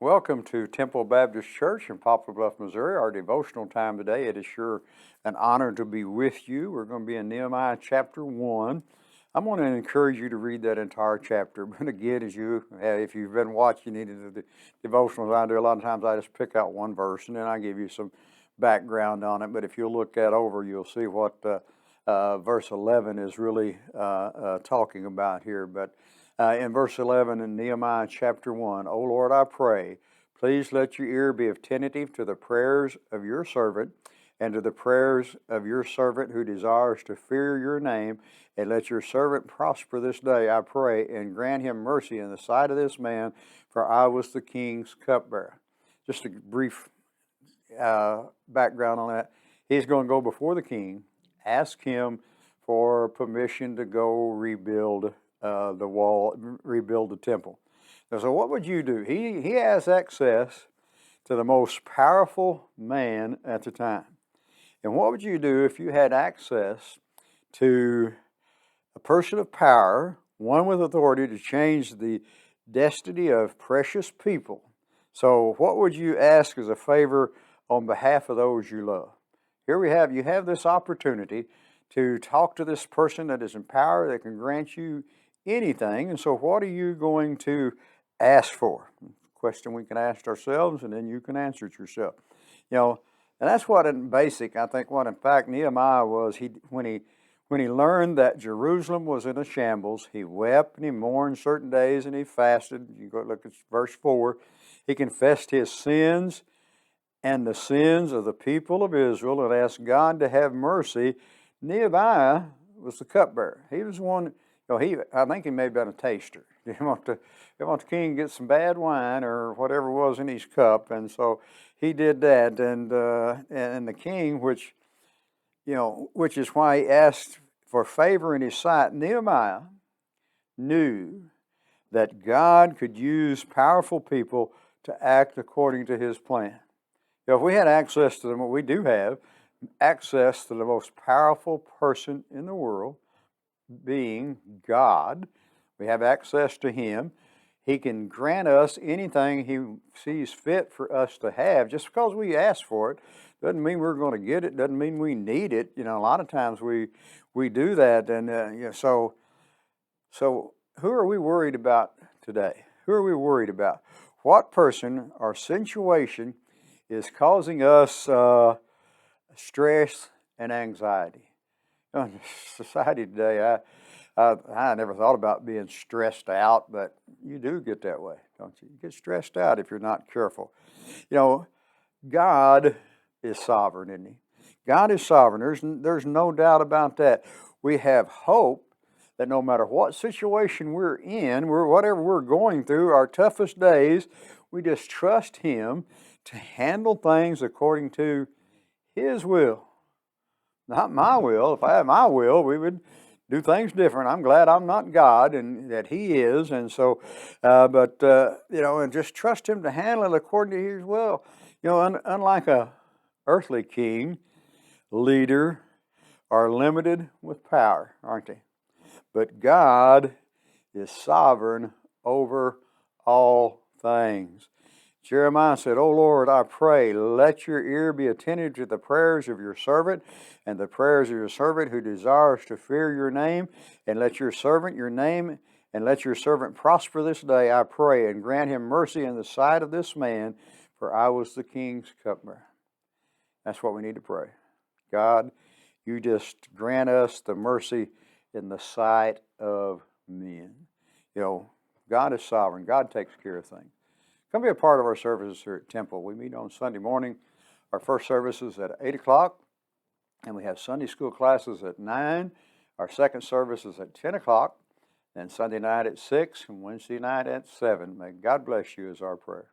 Welcome to Temple Baptist Church in Poplar, Bluff, Missouri. Our devotional time today. It is sure an honor to be with you. We're going to be in Nehemiah chapter 1. I'm going to encourage you to read that entire chapter. But again, if you've been watching any of the devotionals I do, a lot of times I just pick out one verse and then I give you some background on it. But if you'll look that over, you'll see what verse 11 is really talking about here. But in verse 11 in Nehemiah chapter 1, O Lord, I pray, please let your ear be attentive to the prayers of your servant and to the prayers of your servant who desires to fear your name, and let your servant prosper this day, I pray, and grant him mercy in the sight of this man, for I was the king's cupbearer. Just a brief background on that. He's going to go before the king, ask him for permission to go rebuild the wall, rebuild the temple. So what would you do? He has access to the most powerful man at the time. And what would you do if you had access to a person of power, one with authority to change the destiny of precious people? So what would you ask as a favor on behalf of those you love? Here you have this opportunity to talk to this person that is in power, that can grant you anything. And so what are you going to ask for? Question we can ask ourselves, and then you can answer it yourself. And that's what in basic, I think what in fact Nehemiah was, when he learned that Jerusalem was in a shambles, he wept and he mourned certain days and he fasted. You go look at verse 4. He confessed his sins and the sins of the people of Israel and asked God to have mercy. Nehemiah was the cupbearer. He was one. I think he may have been a taster. He wanted the king to get some bad wine or whatever was in his cup, and so he did that. And the king, which is why he asked for favor in his sight. Nehemiah knew that God could use powerful people to act according to His plan. If we had access to them, what we do have access to the most powerful person in the world, being God. We have access to Him. He can grant us anything He sees fit for us to have. Just because we ask for it doesn't mean we're going to get it, doesn't mean we need it. A lot of times we do that. And so who are we worried about today? Who are we worried about? What person or situation is causing us stress and anxiety? In society today, I never thought about being stressed out, but you do get that way, don't you? You get stressed out if you're not careful. God is sovereign, isn't He? God is sovereign. There's no doubt about that. We have hope that no matter what situation we're in, whatever we're going through, our toughest days, we just trust Him to handle things according to His will. Not my will. If I had my will, we would do things different. I'm glad I'm not God and that He is. And so, and just trust Him to handle it according to His will. Unlike a earthly king, leader are limited with power, aren't they? But God is sovereign over all things. Jeremiah said, O Lord, I pray, let your ear be attentive to the prayers of your servant and the prayers of your servant who desires to fear your name, and let your servant prosper this day, I pray, and grant him mercy in the sight of this man, for I was the king's cupbearer. That's what we need to pray. God, you just grant us the mercy in the sight of men. God is sovereign. God takes care of things. Come be a part of our services here at Temple. We meet on Sunday morning. Our first service is at 8 o'clock, and we have Sunday school classes at 9. Our second service is at 10 o'clock, and Sunday night at 6, and Wednesday night at 7. May God bless you is our prayer.